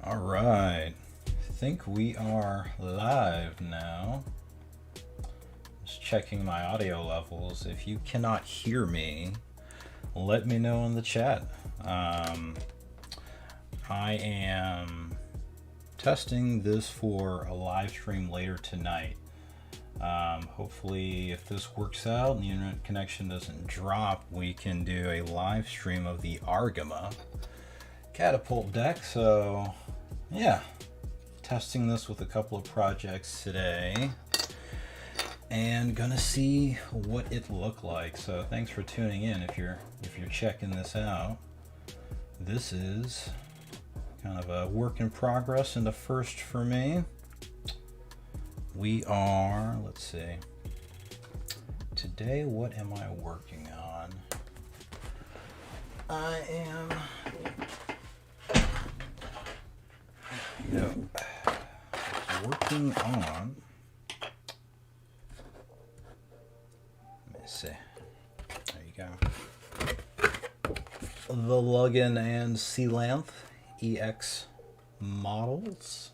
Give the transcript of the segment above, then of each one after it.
All right, I think we are live now. Just checking my audio levels. If you cannot hear me, let me know in the chat. I am testing this for a live stream later tonight. Hopefully, if this works out and the internet connection doesn't drop, we can do a live stream of the Argama catapult deck. So yeah, testing this with a couple of projects today and gonna see what it looked like. So thanks for tuning in. If you're checking this out, this is kind of a work in progress and the first for me. We are, let's see, today what am I working on? I am working on, let me see, there you go, the Lugin and Sealanth EX models.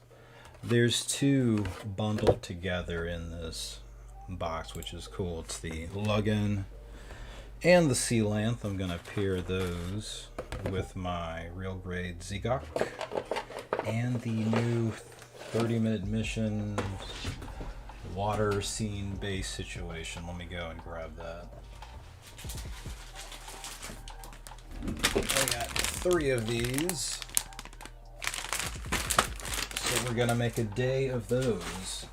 There's two bundled together in this box, which is cool. It's the Lugin and the Sealanth. I'm going to pair those with my real grade Zegok and the new 30-minute mission water scene base situation. Let me go and grab that. I got 3 of these. So we're gonna make a day of those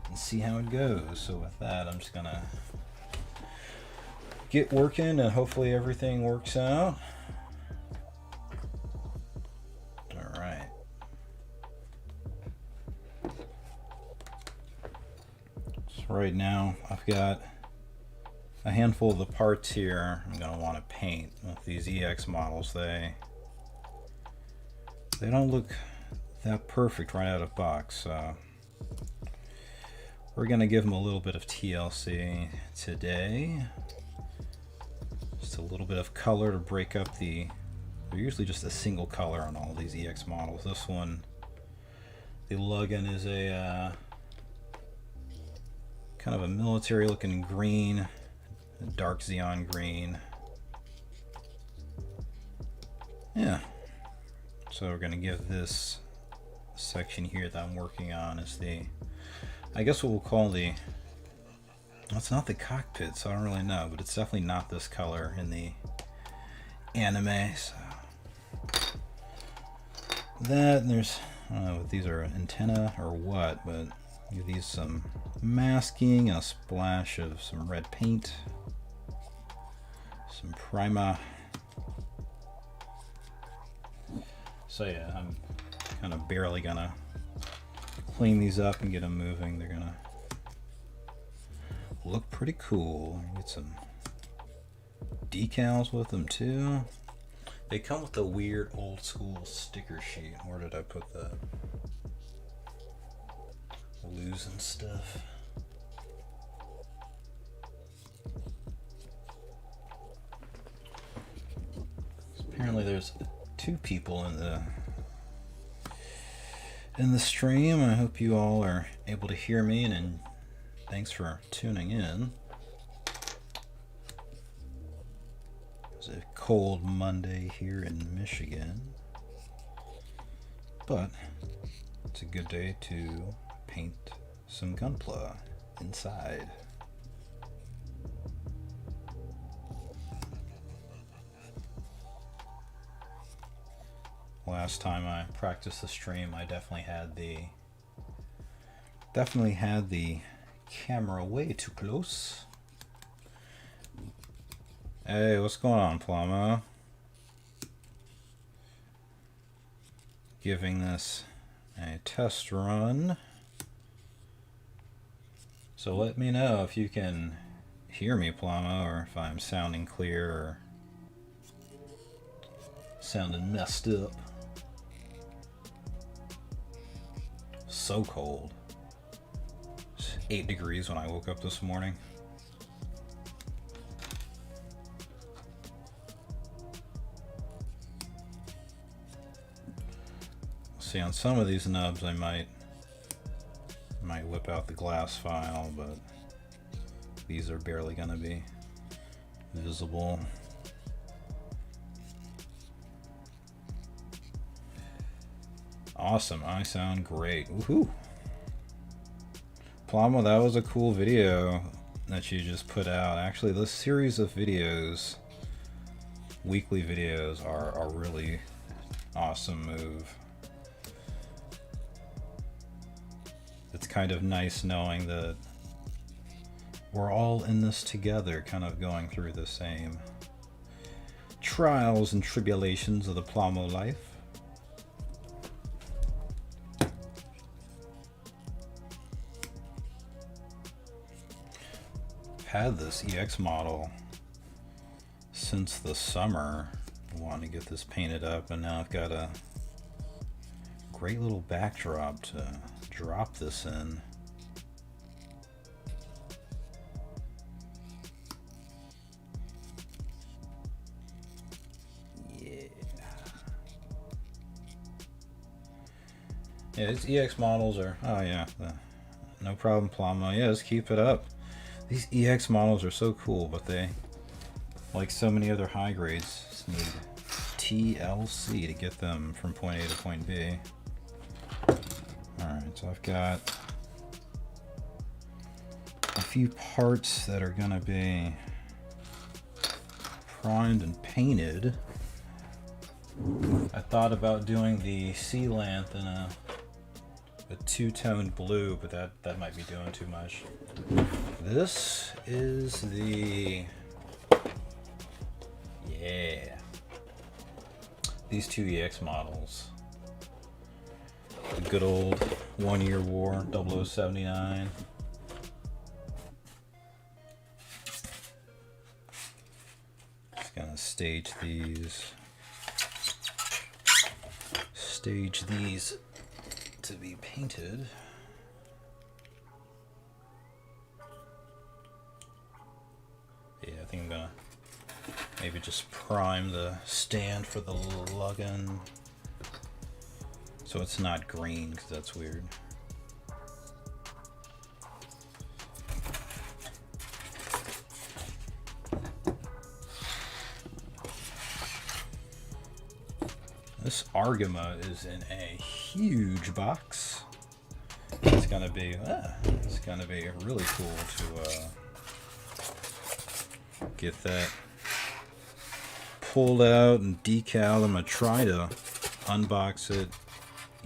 and see how it goes. So with that, I'm just gonna get working and hopefully everything works out. All right. So right now I've got a handful of the parts here I'm gonna want to paint with these EX models. They don't look that perfect right out of box, so we're gonna give them a little bit of TLC today. Just a little bit of color to break up they're usually just a single color on all these EX models. This one, the Lugin, is a kind of a military looking green, a dark Xeon green. Yeah, so we're gonna give this section here that I'm working on is I guess what we'll call well, it's not the cockpit, so I don't really know, but it's definitely not this color in the anime. So that, and there's, I don't know if these are antenna or what, but give these some masking and a splash of some red paint, some Prima. So yeah, I'm kind of barely gonna clean these up and get them moving. They're gonna look pretty cool. Get some decals with them too. They come with a weird old school sticker sheet. Where did I put that? Losing stuff. Apparently there's 2 people in the stream. I hope you all are able to hear me, and thanks for tuning in. It's a cold Monday here in Michigan, but it's a good day to paint some Gunpla inside. Last time I practiced the stream, I definitely had the camera way too close. Hey, what's going on, Plamo? Giving this a test run. So let me know if you can hear me, Plamo, or if I'm sounding clear or sounding messed up. So cold. It's 8 degrees when I woke up this morning. See, on some of these nubs I might whip out the glass file, but these are barely going to be visible. Awesome, I sound great. Woohoo! Plamo, that was a cool video that you just put out. Actually, this series of videos, weekly videos, are a really awesome move. It's kind of nice knowing that we're all in this together, kind of going through the same trials and tribulations of the Plamo life. Had this EX model since the summer. I wanted to get this painted up, and now I've got a great little backdrop to drop this in. Yeah, these EX models are, oh yeah, no problem, Plamo. Yeah, just keep it up. These EX models are so cool, but they, like so many other high grades, just need TLC to get them from point A to point B. Alright, so I've got a few parts that are going to be primed and painted. I thought about doing the Sealanth in a two-toned blue, but that might be doing too much. This is the, yeah, these two EX models. The good old 1 Year War 0079. Just gonna stage these to be painted. Yeah, I think I'm gonna maybe just prime the stand for the lug-in so it's not green, because that's weird. This Argama is in a huge box. It's gonna be really cool to get that pulled out and decal. I'm gonna try to unbox it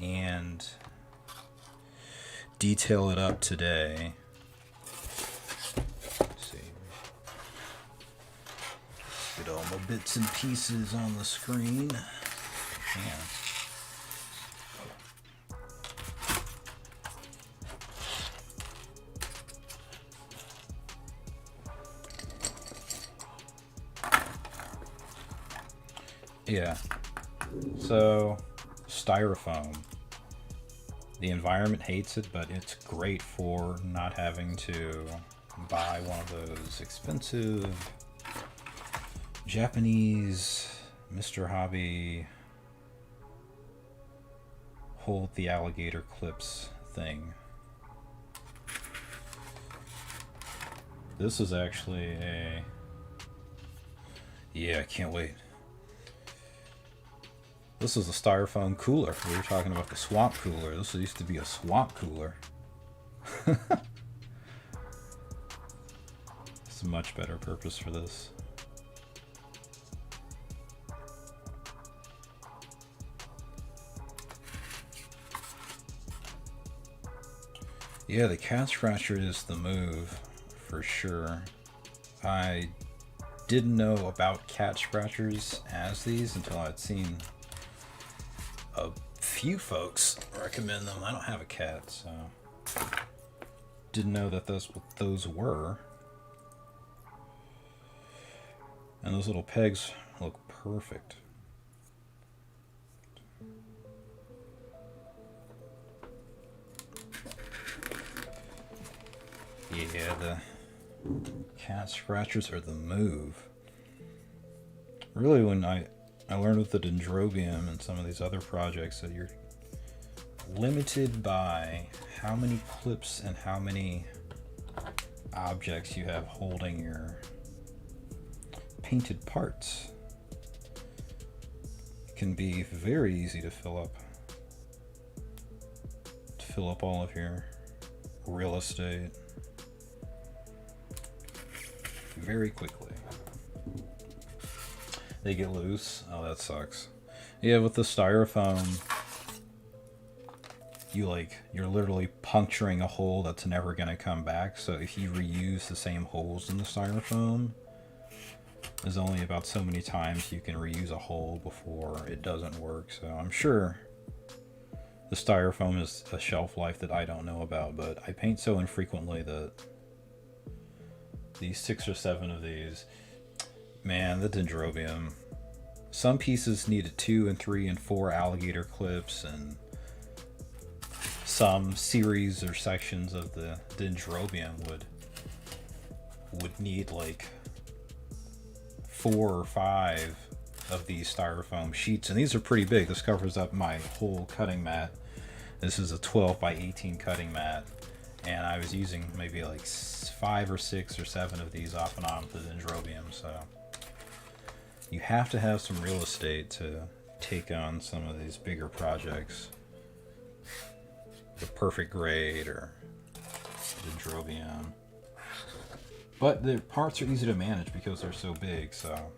and detail it up today. Let's see. Get all my bits and pieces on the screen. Yeah. Yeah. So, styrofoam. The environment hates it, but it's great for not having to buy one of those expensive Japanese Mr. Hobby hold the alligator clips thing. This is actually a, yeah, I can't wait. This is a styrofoam cooler. We were talking about the swamp cooler. This used to be a swamp cooler. It's a much better purpose for this. Yeah, the cat scratcher is the move for sure. I didn't know about cat scratchers as these until I'd seen a few folks recommend them. I don't have a cat, so didn't know that that's what those were. And those little pegs look perfect. Yeah, the cat scratchers are the move. Really, when I learned with the Dendrobium and some of these other projects that limited by how many clips and how many objects you have holding your painted parts. It can be very easy to fill up all of your real estate very quickly. They get loose. Oh, that sucks. Yeah, with the styrofoam, you're literally puncturing a hole that's never going to come back. So if you reuse the same holes in the styrofoam, there's only about so many times you can reuse a hole before it doesn't work. So I'm sure the styrofoam is a shelf life that I don't know about, but I paint so infrequently that these 6 or 7 of these, man, the dendrobium. Some pieces needed 2 and 3 and 4 alligator clips, and some series or sections of the dendrobium would need like 4 or 5 of these styrofoam sheets, and these are pretty big. This covers up my whole cutting mat. This is a 12 by 18 cutting mat, and I was using maybe like 5 or 6 or 7 of these off and on with the dendrobium. So you have to have some real estate to take on some of these bigger projects. The perfect grade or dendrobium. But the parts are easy to manage because they're so big, so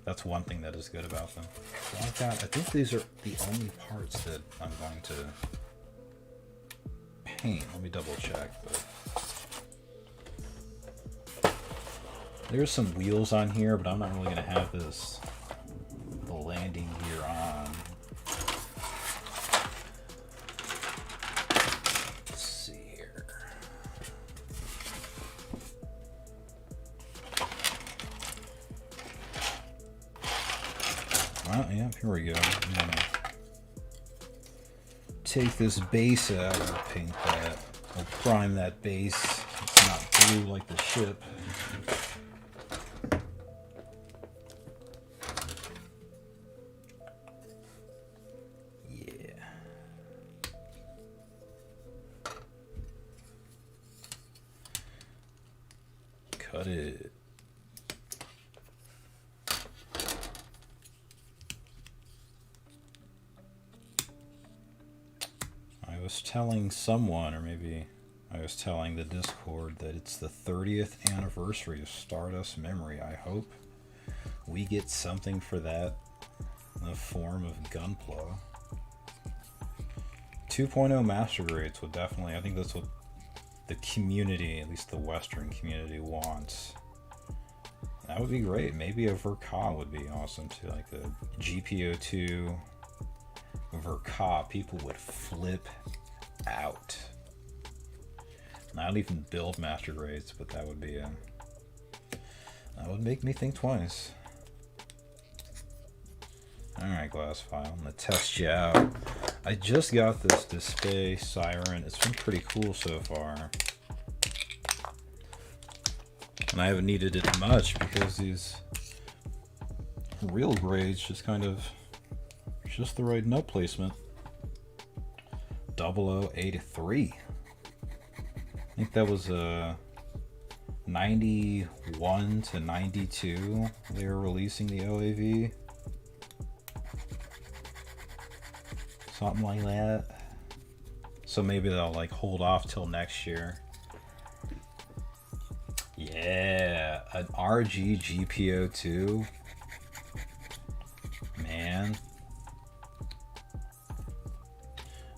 that's one thing that is good about them. So I think these are the only parts that I'm going to paint. Let me double check. But there's some wheels on here, but I'm not really going to have the landing gear on. Let's see here. Well, yeah, here we go. I'm gonna take this base out and paint that. We'll prime that base. It's not blue like the ship. Yeah. Cut it. I was telling someone, or maybe I was telling the Discord, that it's the 30th anniversary of Stardust Memory. I hope we get something for that in the form of Gunpla. 2.0 master grades would definitely, I think that's what the community, at least the Western community, wants. That would be great. Maybe a Verka would be awesome too, like a GPO2 Verka. People would flip out. Not even build master grades, but that would be that would make me think twice. Alright, glass file, I'm gonna test you out. I just got this display siren. It's been pretty cool so far. And I haven't needed it much because these real grades just kind of just the right nut placement. 0083. I think that was a 91 to 92. They were releasing the OAV. Something like that. So maybe they'll like hold off till next year. Yeah, an RG GPO2. Man.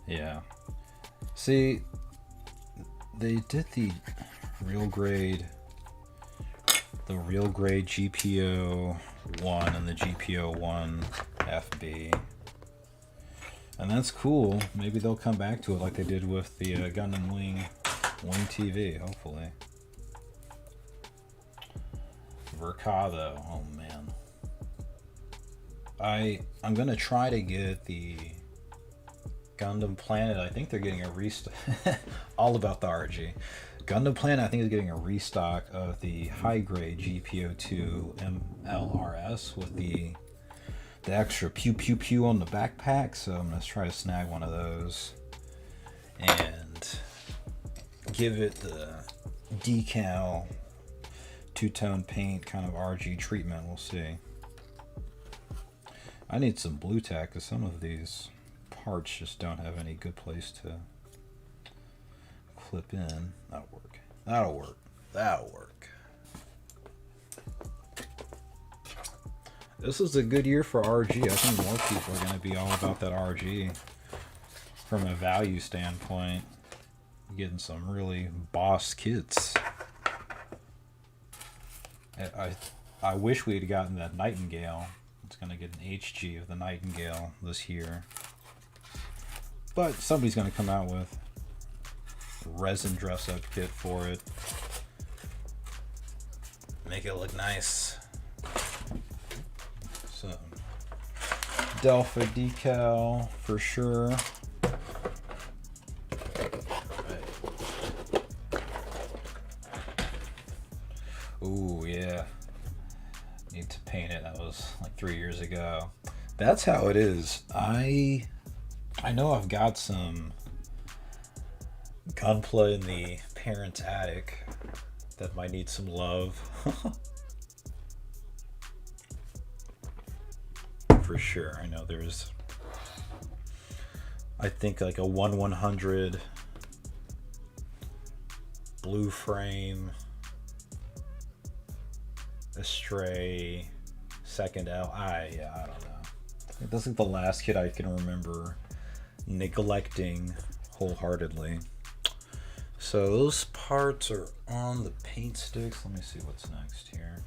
Yeah. See, they did the real grade GPO 1 and the GPO 1 FB. And that's cool. Maybe they'll come back to it like they did with the Gundam Wing TV, hopefully. Verka though, oh man. I'm gonna try to get the Gundam Planet. I think they're getting a restock. All about the RG. Gundam Planet, I think, is getting a restock of the high grade GPO2 MLRS with the the extra pew pew pew on the backpack, so I'm gonna try to snag one of those and give it the decal two-tone paint kind of RG treatment. We'll see. I need some blue tack because some of these parts just don't have any good place to clip in. That'll work. That'll work. That'll work. This is a good year for RG. I think more people are going to be all about that RG from a value standpoint. Getting some really boss kits. I wish we had gotten that Nightingale. It's going to get an HG of the Nightingale this year. But somebody's going to come out with a resin dress-up kit for it. Make it look nice. So, Delphi decal for sure. Ooh, yeah. Need to paint it. That was like 3 years ago. That's how it is. I know I've got some gunplay in the parents' attic that might need some love. For sure. I know there's, I think like a 1/100 blue frame, a stray, second L. I don't know. That's like the last kit I can remember neglecting wholeheartedly. So those parts are on the paint sticks. Let me see what's next here.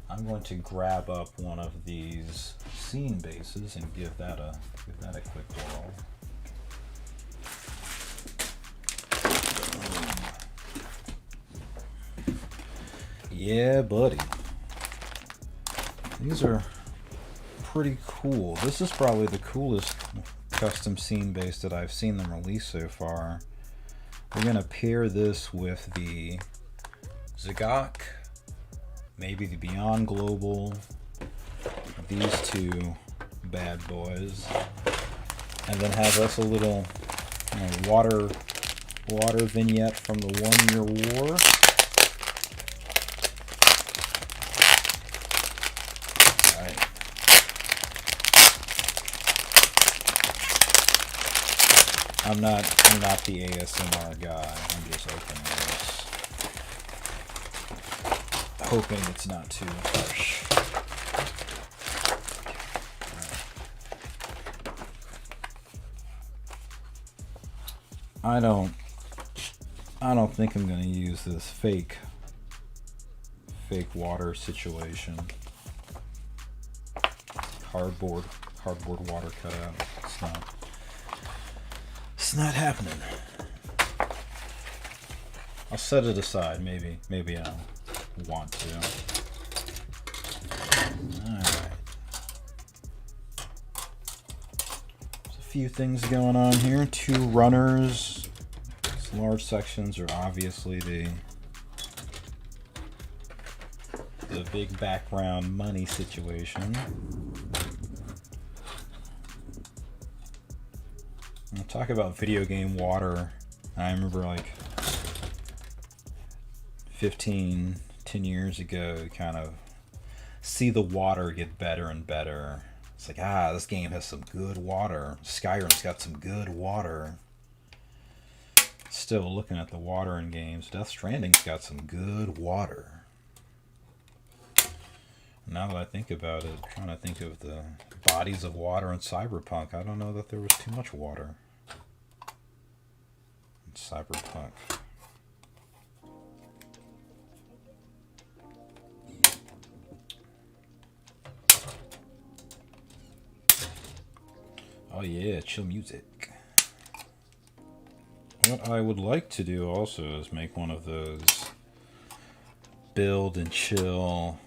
I'm going to grab up one of these scene bases and give that a quick whirl. Yeah, buddy. These are pretty cool. This is probably the coolest custom scene base that I've seen them release so far. We're gonna pair this with the Zagok, maybe the Beyond Global, these two bad boys, and then have us a little water vignette from the 1 Year War. I'm not the ASMR guy. I'm just opening this, hoping it's not too harsh. I don't think I'm gonna use this fake water situation. Cardboard water cutout. It's not happening. I'll set it aside. Maybe I'll want to. Alright. There's a few things going on here. 2 runners. These large sections are obviously the big background money situation. I'll talk about video game water. I remember like 10 years ago, kind of see the water get better and better. It's like, this game has some good water. Skyrim's got some good water. Still looking at the water in games. Death Stranding's got some good water. Now that I think about it, I'm trying to think of the bodies of water in Cyberpunk. I don't know that there was too much water in Cyberpunk. Oh yeah, chill music. What I would like to do also is make one of those build and chill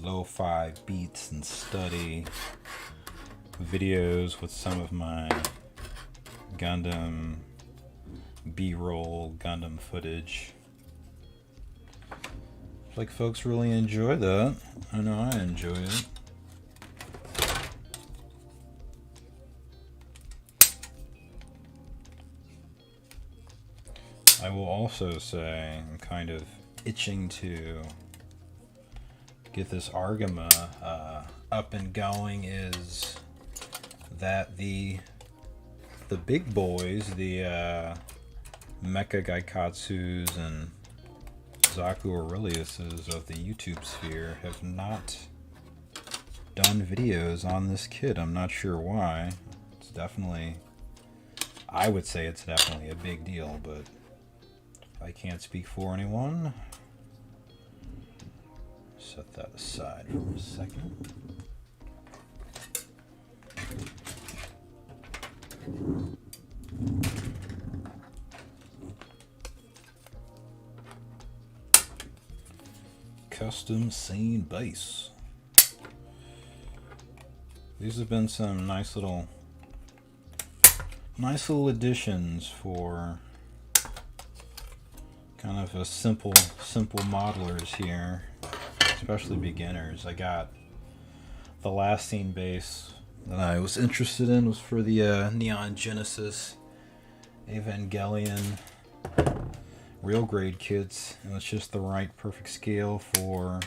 lo-fi beats and study videos with some of my Gundam B-roll Gundam footage. Like folks really enjoy that. I know I enjoy it. I will also say I'm kind of itching to get this Argama up and going is that the big boys, the Mecha Gaikatsus and Zaku Aureliuses of the YouTube sphere have not done videos on this kit. I'm not sure why. It's definitely, I would say it's definitely a big deal, but I can't speak for anyone. Set that aside for a second. Custom scene base. These have been some nice little additions for kind of a simple modelers here, especially beginners. I got the last scene base that I was interested in was for the Neon Genesis Evangelion real grade kits, and it's just the right perfect scale for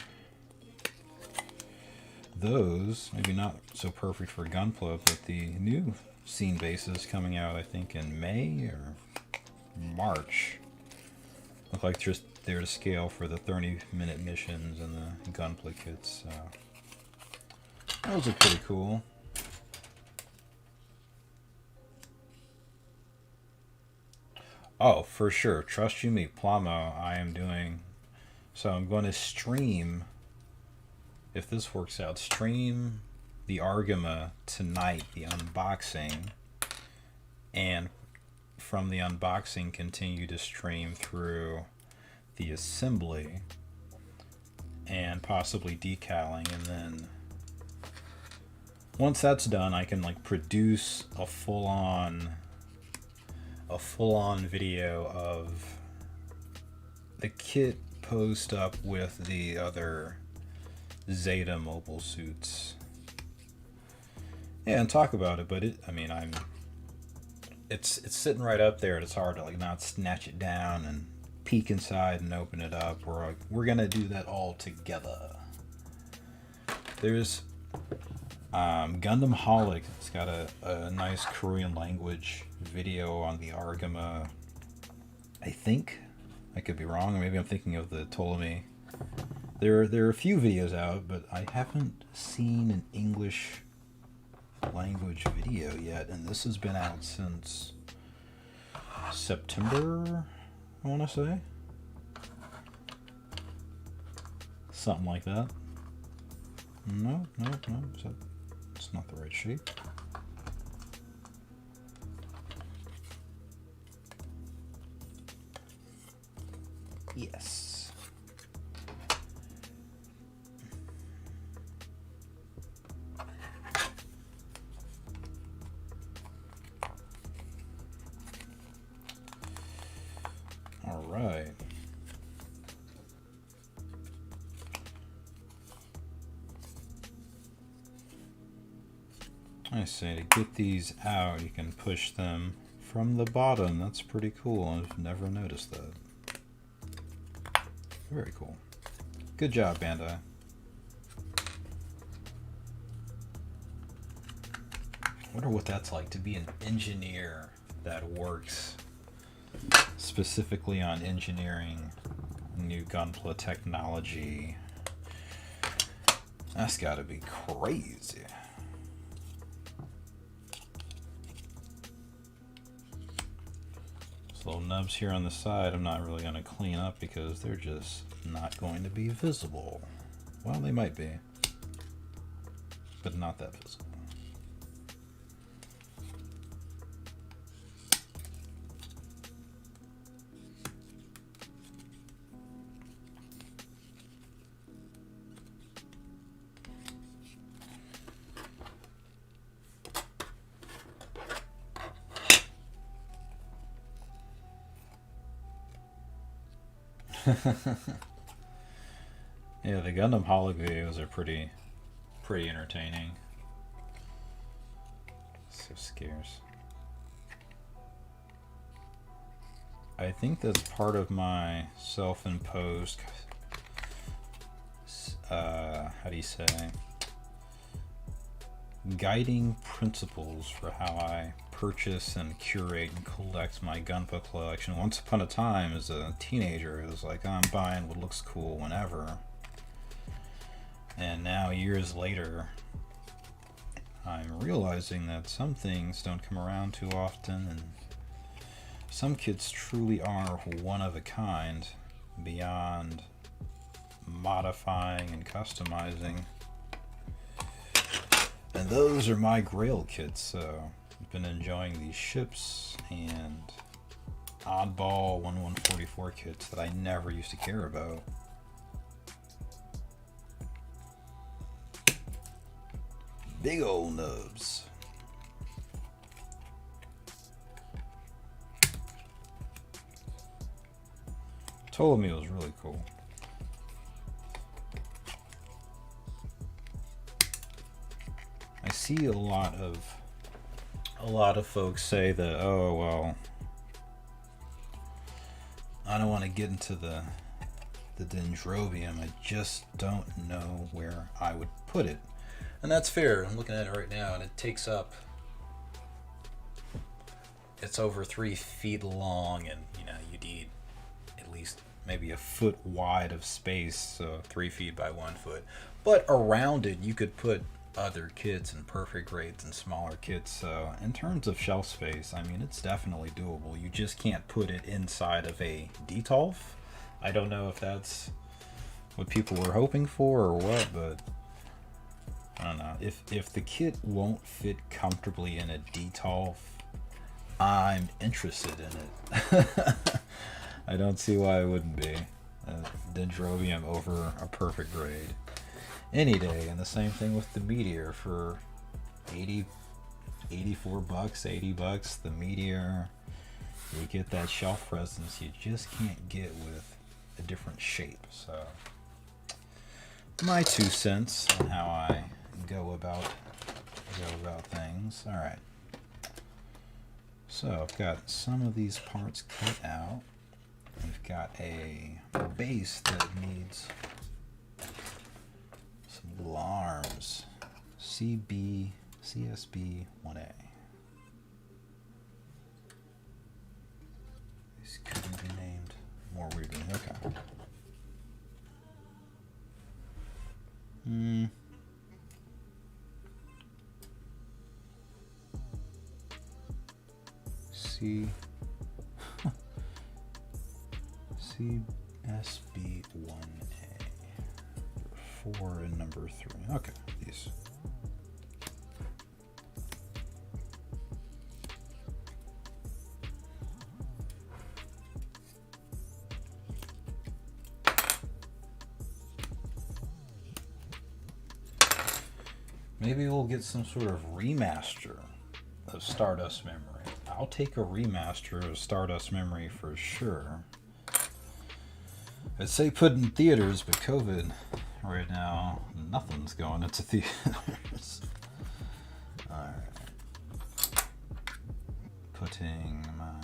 those. Maybe not so perfect for Gunpla, but the new scene bases coming out, I think in May or March, look like just they're to scale for the 30-minute missions and the Gunpla kits. So those are pretty cool. Oh, for sure. Trust you me, Plamo. I am doing. So I'm going to stream, if this works out, stream the Argama tonight, the unboxing, and from the unboxing continue to stream through the assembly and possibly decaling, and then once that's done I can like produce a full-on video of the kit posed up with the other Zeta mobile suits. Yeah, and talk about it, but it's sitting right up there and it's hard to like not snatch it down and peek inside and open it up. We're gonna do that all together. There's Gundam Holic. It's got a nice Korean language video on the Argama. I think I could be wrong. Maybe I'm thinking of the Ptolemy. There are a few videos out, but I haven't seen an English language video yet, and this has been out since September, I want to say. Something like that. No, it's not the right shape. Yes. All right. I say to get these out, you can push them from the bottom. That's pretty cool. I've never noticed that. Very cool. Good job, Bandai. I wonder what that's like to be an engineer that works specifically on engineering new Gunpla technology. That's gotta be crazy. These little nubs here on the side I'm not really going to clean up because they're just not going to be visible. Well, they might be, but not that visible. Yeah, the Gundam Holic videos are pretty entertaining. So scarce. I think that's part of my self-imposed, how do you say, guiding principles for how I purchase and curate and collect my gunpowder collection. Once upon a time, as a teenager, it was like, I'm buying what looks cool whenever. And now, years later, I'm realizing that some things don't come around too often, and some kids truly are one of a kind, beyond modifying and customizing. And those are my Grail kits, so I've been enjoying these ships and oddball 1144 kits that I never used to care about. Big old nubs. Ptolemy was really cool. I see a lot of folks say that, oh well, I don't want to get into the Dendrobium. I just don't know where I would put it. And that's fair. I'm looking at it right now, and it takes up, it's over 3 feet long, and you know, you need at least maybe a foot wide of space, so 3 feet by 1 foot. But around it, you could put other kits and perfect grades and smaller kits. So in terms of shelf space, I mean, it's definitely doable. You just can't put it inside of a Detolf. I don't know if that's what people were hoping for or what, but I don't know. If the kit won't fit comfortably in a Detolf, I'm interested in it. I don't see why it wouldn't be. Dendrobium over a perfect grade any day. And the same thing with the Meteor for 84 bucks, 80 bucks. The Meteor, you get that shelf presence you just can't get with a different shape. So my 2 cents on how I go about things. All right. So I've got some of these parts cut out. We've got a base that needs some little arms. CSB 1A. These couldn't be named more weirdly. Okay. CSB 1A. 4 and number 3. Okay, these. Maybe we'll get some sort of remaster of Stardust Memory. I'll take a remaster of Stardust Memory for sure. I'd say put in theaters, but COVID right now, nothing's going into theaters. Alright. Putting my...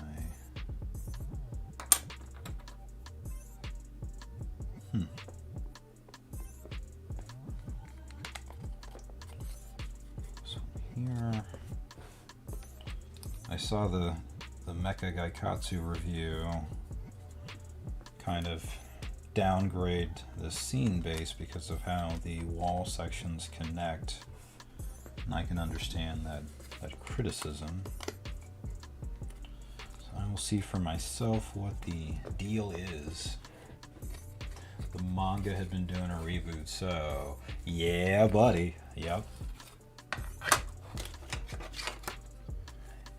So here... I saw the Mecha Gaikatsu review kind of downgrade the scene base because of how the wall sections connect, and I can understand that criticism. So I will see for myself what the deal is. The manga had been doing a reboot, so yeah, buddy. Yep.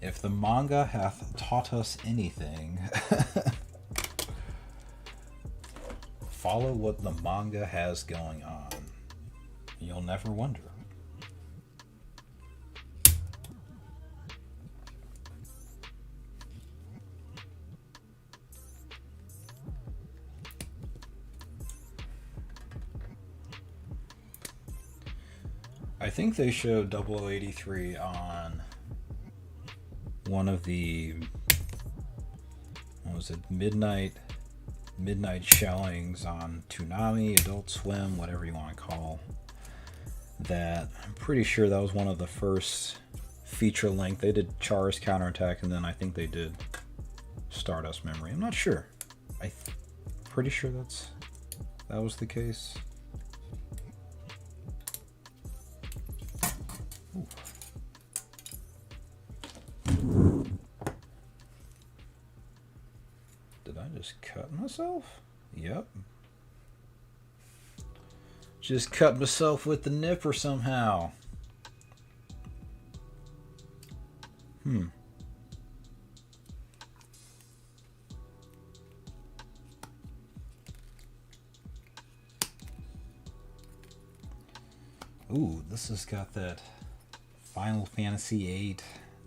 If the manga hath taught us anything, follow what the manga has going on. You'll never wonder. I think they showed 0083 on one of the, what was it midnight showings on Toonami, Adult Swim, whatever you want to call that. I'm pretty sure that was one of the first feature length. They did Char's Counterattack, and then I think they did Stardust Memory. I'm not sure. Pretty sure that was the case. Ooh. Did I just cut myself? Yep. Just cut myself with the nipper somehow. Ooh, this has got that Final Fantasy VIII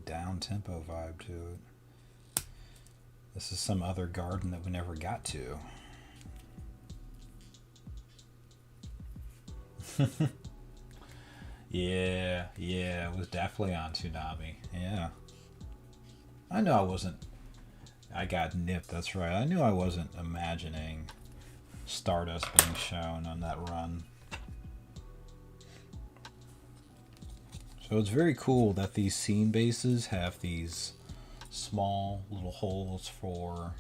down-tempo vibe to it. This is some other garden that we never got to. Yeah, it was definitely on Toonami. Yeah. I know I wasn't... I got nipped, that's right. I knew I wasn't imagining Stardust being shown on that run. So it's very cool that these scene bases have these small little holes for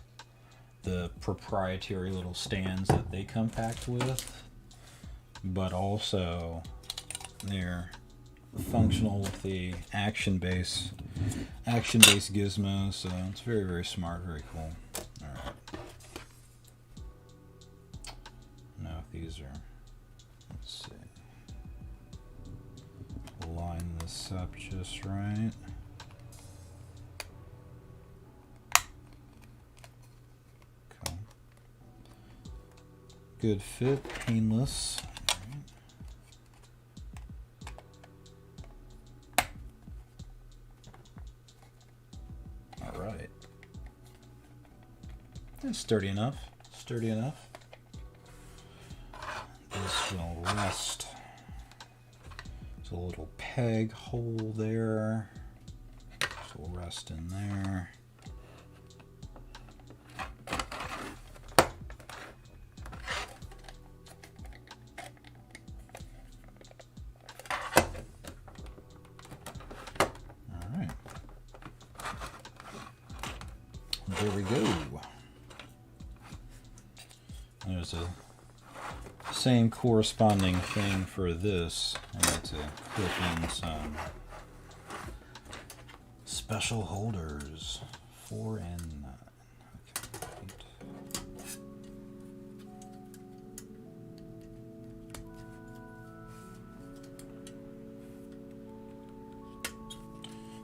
the proprietary little stands that they come packed with, but also they're functional with the action-based gizmos, so it's very, very smart, very cool. Alright. Now if these are, let's see, line this up just right. Okay. Good fit, painless. All right. That's sturdy enough. Sturdy enough. This will rest. There's a little peg hole there. This will rest in there. Alright. There we go. There's a same corresponding thing for this. I need to clip in some special holders. 4 and 9. Okay.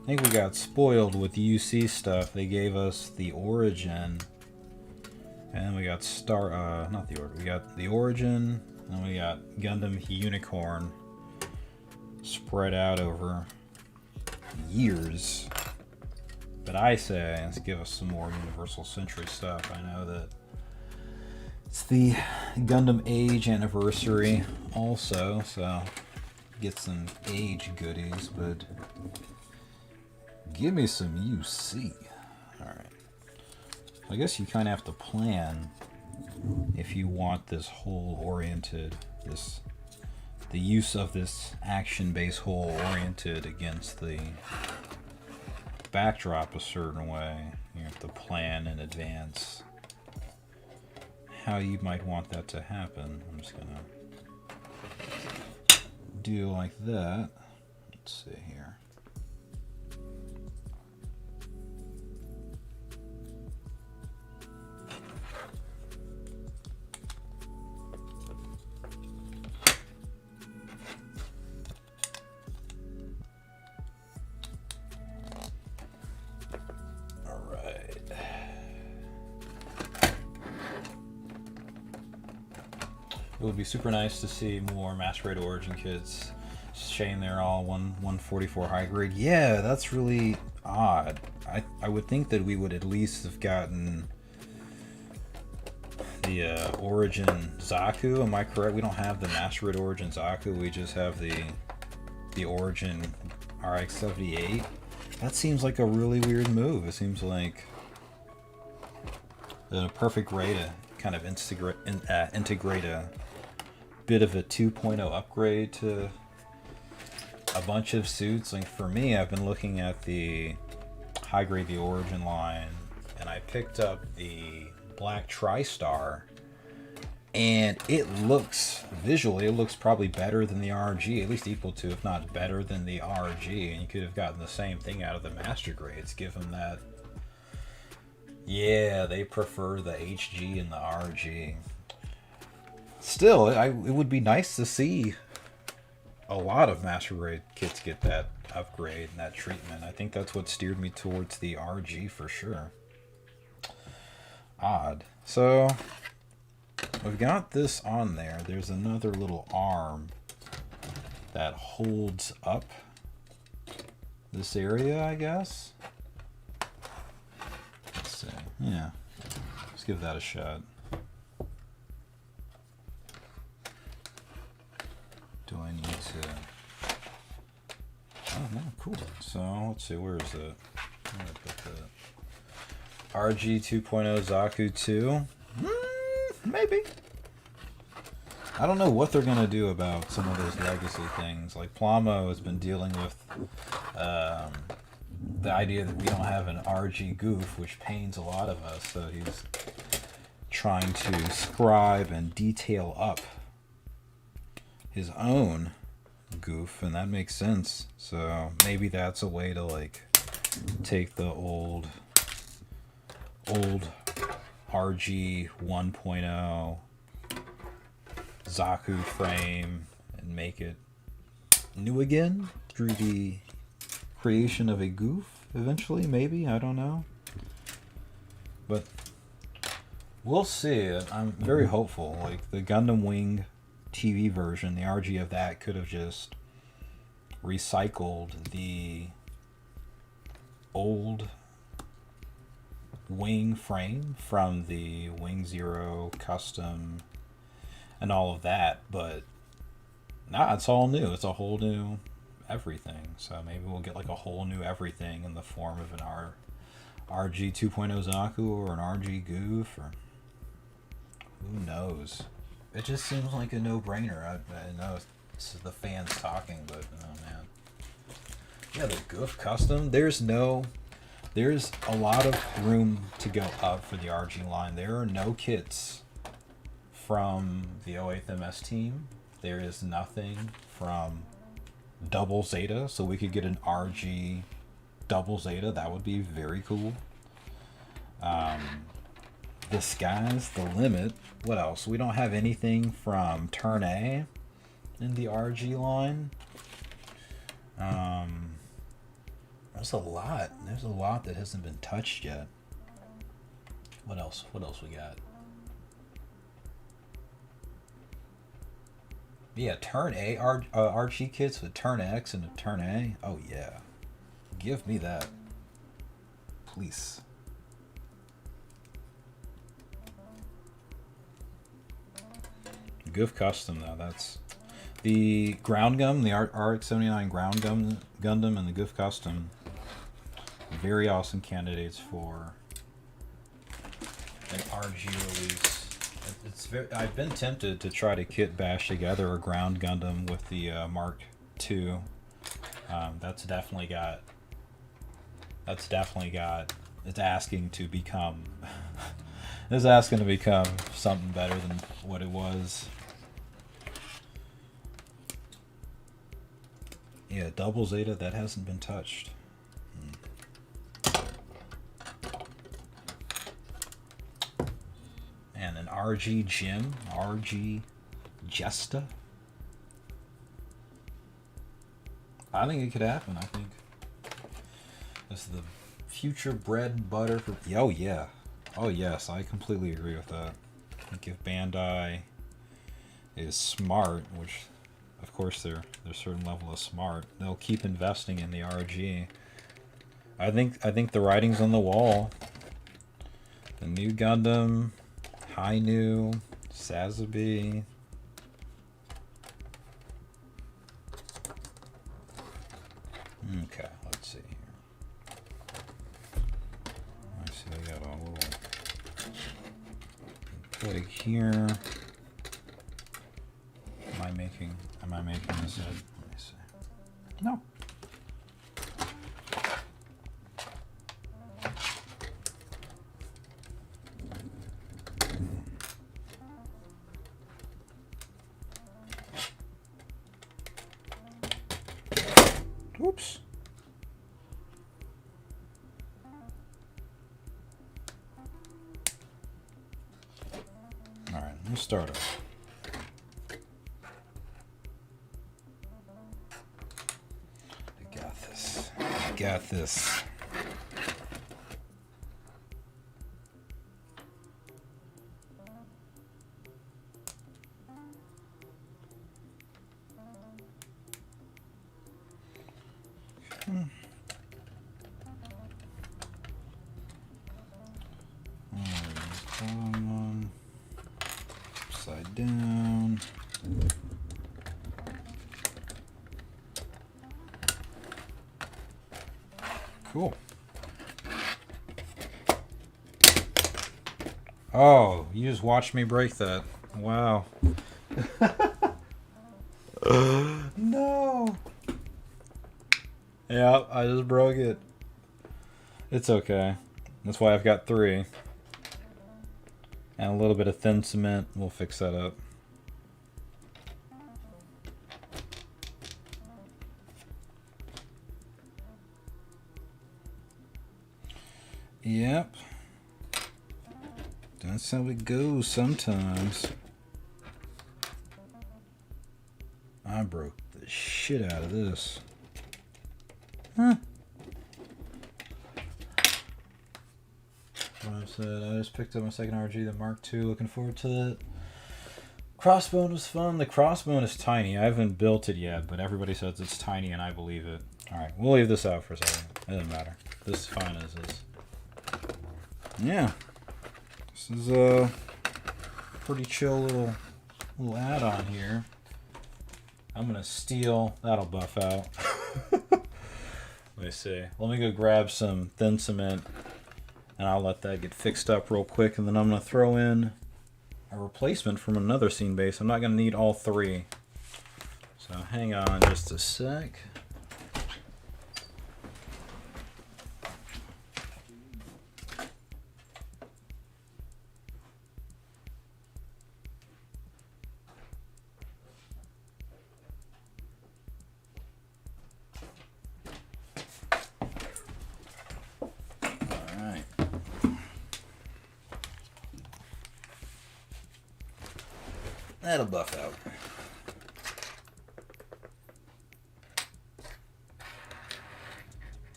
I think we got spoiled with UC stuff. They gave us the Origin. And we got not the Origin. We got the Origin, and we got Gundam Unicorn spread out over years. But I say, let's give us some more Universal Century stuff. I know that it's the Gundam Age anniversary also, so get some Age goodies, but give me some UC. Alright. I guess you kind of have to plan if you want this hole oriented, the use of this action-based hole oriented against the backdrop a certain way. You have to plan in advance how you might want that to happen. I'm just gonna do like that. Let's see here. It would be super nice to see more Masquerade Origin kits. Shame they're all 144 high grade. Yeah, that's really odd. I would think that we would at least have gotten the Origin Zaku. Am I correct? We don't have the Masquerade Origin Zaku. We just have the Origin RX-78. That seems like a really weird move. It seems like A perfect way to kind of integrate a bit of a 2.0 upgrade to a bunch of suits. Like for me, I've been looking at the high grade, the Origin line, and I picked up the Black TriStar, and it looks visually, it looks probably better than the RG, at least equal to, if not better than the RG. And you could have gotten the same thing out of the master grades. Give them that. Yeah, they prefer the HG and the RG. Still, it would be nice to see a lot of master grade kits get that upgrade and that treatment. I think that's what steered me towards the RG for sure. Odd. So we've got this on there. There's another little arm that holds up this area, I guess. Let's see. Yeah. Let's give that a shot. Do I need to... Oh, no, cool. So, let's see, where is it? I'm going to put the RG 2.0 Zaku 2. Maybe. I don't know what they're going to do about some of those legacy things. Like, Plamo has been dealing with the idea that we don't have an RG goof, which pains a lot of us. So he's trying to scribe and detail up his own goof, and that makes sense. So maybe that's a way to like take the old RG 1.0 Zaku frame and make it new again through the creation of a goof eventually, maybe, I don't know. But we'll see. I'm very hopeful. Like the Gundam Wing TV version, the RG of that could have just recycled the old wing frame from the Wing Zero custom and all of that, but nah, it's all new. It's a whole new everything. So maybe we'll get like a whole new everything in the form of an RG 2.0 Zaku or an RG goof, or who knows. It just seems like a no-brainer. I know this is the fans talking, but oh man. Yeah, the goof custom, there's a lot of room to go up for the RG line. There are no kits from the 08th MS team. There is nothing from Double Zeta, so we could get an RG Double Zeta. That would be very cool. The sky's the limit. What else? We don't have anything from Turn A in the RG line. There's a lot. There's a lot that hasn't been touched yet. What else? What else we got? Yeah, Turn A RG kits with Turn X and a Turn A. Oh yeah, give me that, please. Goof custom though. That's the ground gun, the RX-79 ground Gundam, and the Goof custom. Very awesome candidates for an RG release. I've been tempted to try to kit bash together a ground Gundam with the Mark II. It's asking to become it's asking to become something better than what it was. Yeah, Double Zeta, that hasn't been touched. And an RG Jim, RG Jesta. I think it could happen. I think this is the future bread and butter for... Oh yeah. Oh yes, I completely agree with that. I think if Bandai is smart, which of course they're a certain level of smart, they'll keep investing in the RG. I think the writing's on the wall. The new Gundam, Hainu, Sazabi. Okay, let's see here. I see I got a little Click here. Am I making this head? Let me see. No. Oops. All right, let's start off. I got this. I got this. Upside down. Cool. Oh, you just watched me break that. Wow. No. Yeah, I just broke it. It's okay. That's why I've got 3. And a little bit of thin cement. We'll fix that up. Yep. That's how it goes sometimes. I broke the shit out of this. Huh. What I said, I just picked up my second RG, the Mark II. Looking forward to it. Crossbone was fun. The crossbone is tiny. I haven't built it yet, but everybody says it's tiny, and I believe it. All right, we'll leave this out for a second. It doesn't matter. This is fine as is. Yeah, this is a pretty chill little add-on here. I'm gonna steal. That'll buff out. Let me see. Let me go grab some thin cement, and I'll let that get fixed up real quick, and then I'm gonna throw in a replacement from another scene base. I'm not gonna need all 3, so hang on just a sec. That'll buff out.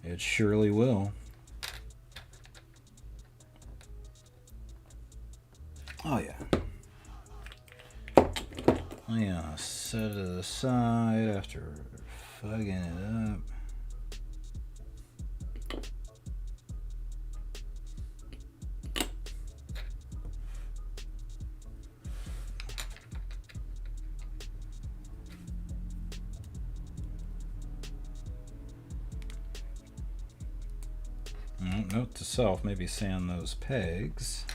It surely will. Oh yeah. Oh yeah, set it aside after fucking it up. Note to self, maybe sand those pegs.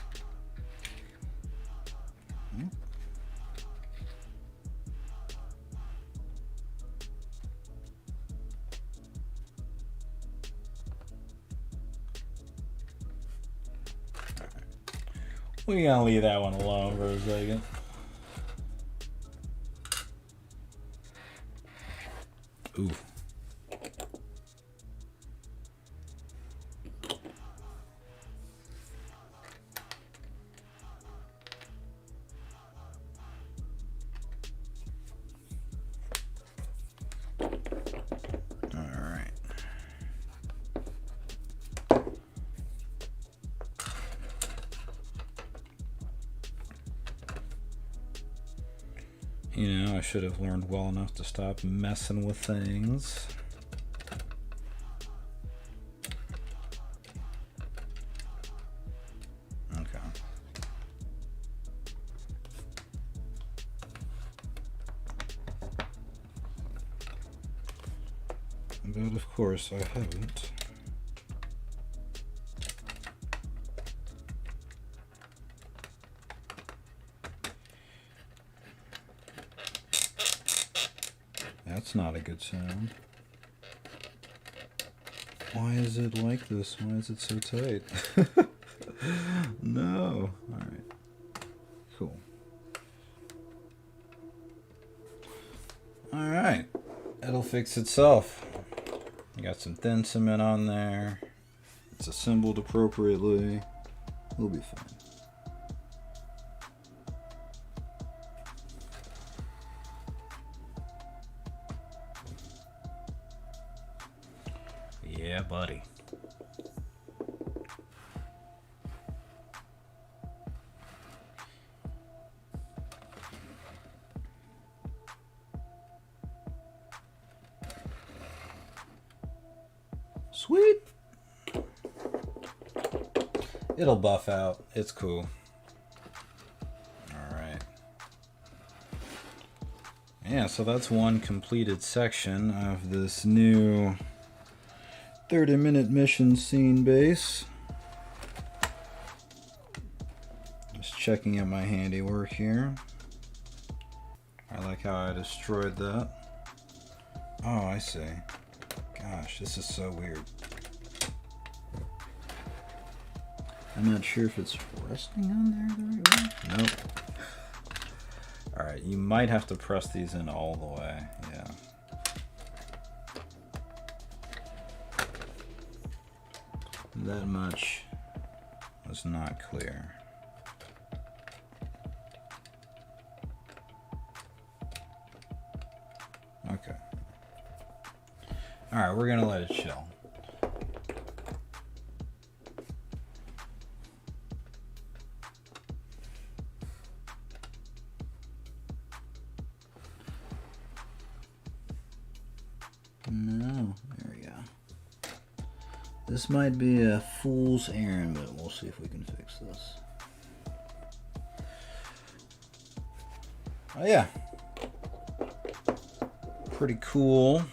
We're gonna leave that one alone for a second. Ooh. You know, I should have learned well enough to stop messing with things. Okay. But of course I haven't. that's not a good sound. Why is it like this? Why is it so tight? No. Alright. Cool. Alright. It'll fix itself. You got some thin cement on there. It's assembled appropriately. We'll be fine. Yeah, buddy. Sweet. It'll buff out. It's cool. All right. Yeah, so that's one completed section of this new 30-minute mission scene base. Just checking out my handiwork here. I like how I destroyed that. Oh, I see. Gosh, this is so weird. I'm not sure if it's resting on there the right way. Nope. Alright, you might have to press these in all the way. Yeah. That much was not clear. Okay. Alright, we're gonna let it chill. No, there we go. This might be a fool's errand, but we'll see if we can fix this. Oh yeah. Pretty cool.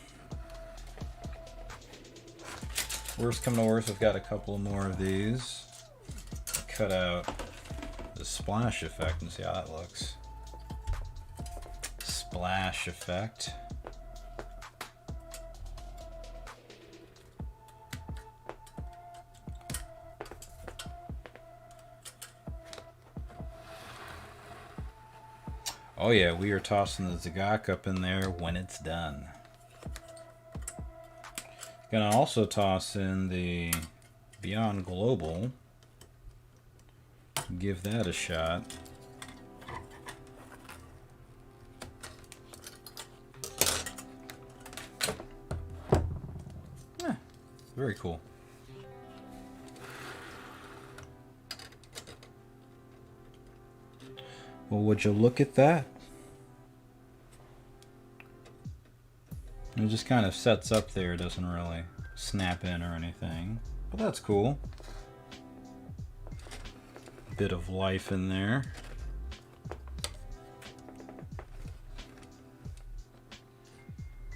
Worst come to worst, I've got a couple more of these. Cut out the splash effect and see how that looks. Splash effect. Oh yeah, we are tossing the Zagak up in there when it's done. Gonna also toss in the Beyond Global. Give that a shot. Yeah, very cool. Well, would you look at that? It just kind of sets up there, doesn't really snap in or anything, but that's cool. Bit of life in there.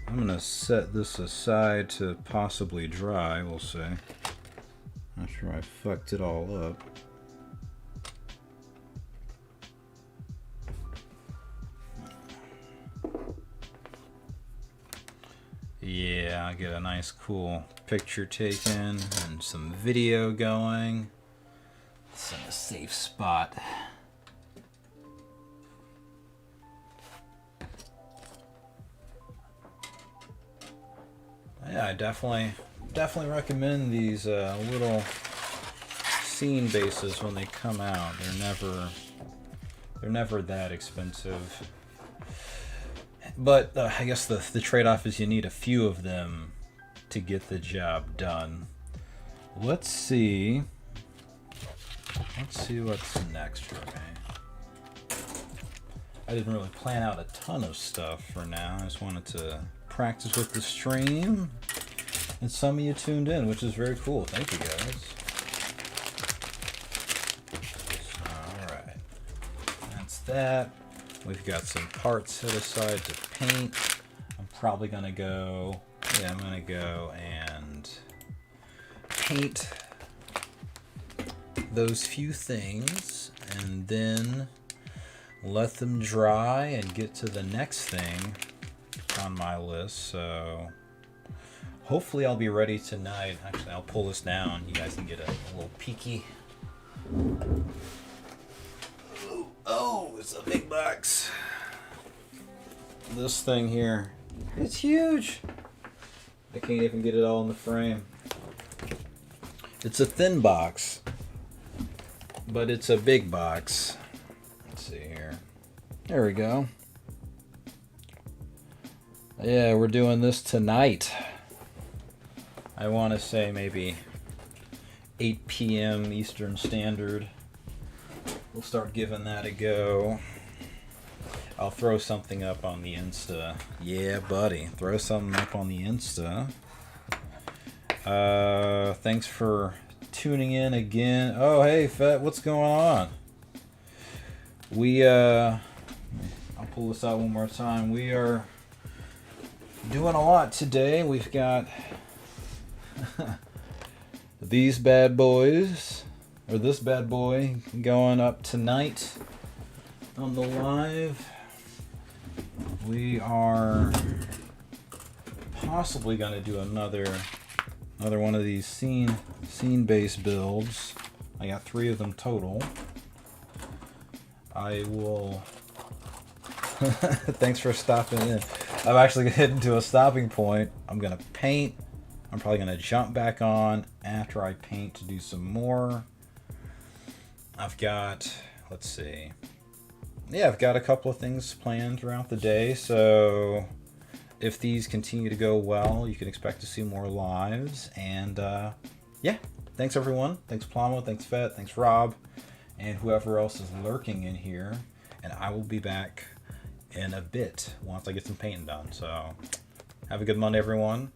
I'm gonna set this aside to possibly dry, we'll see. After I fucked it all up. Yeah, I get a nice cool picture taken and some video going. It's in a safe spot. Yeah, I definitely recommend these little scene bases when they come out. They're never that expensive. But I guess the trade-off is you need a few of them to get the job done. Let's see what's next for me. I didn't really plan out a ton of stuff for now. I just wanted to practice with the stream. And some of you tuned in, which is very cool. Thank you, guys. Alright. That's that. We've got some parts set aside to paint. I'm probably gonna go, yeah, I'm gonna go and paint those few things and then let them dry and get to the next thing on my list, so hopefully I'll be ready tonight. Actually, I'll pull this down. You guys can get a little peeky. Oh, it's a big box. This thing here, it's huge. I can't even get it all in the frame. It's a thin box, but it's a big box. Let's see here. There we go. Yeah, we're doing this tonight. I want to say maybe 8 p.m. Eastern Standard. We'll start giving that a go. I'll throw something up on the Insta. Yeah, buddy. Throw something up on the Insta. Thanks for tuning in again. Oh, hey, Fett, what's going on? I'll pull this out one more time. We are doing a lot today. We've got these bad boys, or this bad boy, going up tonight on the live. We are possibly going to do another one of these scene-based builds. I got 3 of them total. I will. Thanks for stopping in. I'm actually heading to a stopping point. I'm gonna paint. I'm probably gonna jump back on after I paint to do some more. I've got, let's see. Yeah, I've got a couple of things planned throughout the day, so if these continue to go well, you can expect to see more lives. And yeah, thanks everyone. Thanks Plamo, thanks Fett, thanks Rob, and whoever else is lurking in here. And I will be back in a bit once I get some painting done. So have a good Monday, everyone.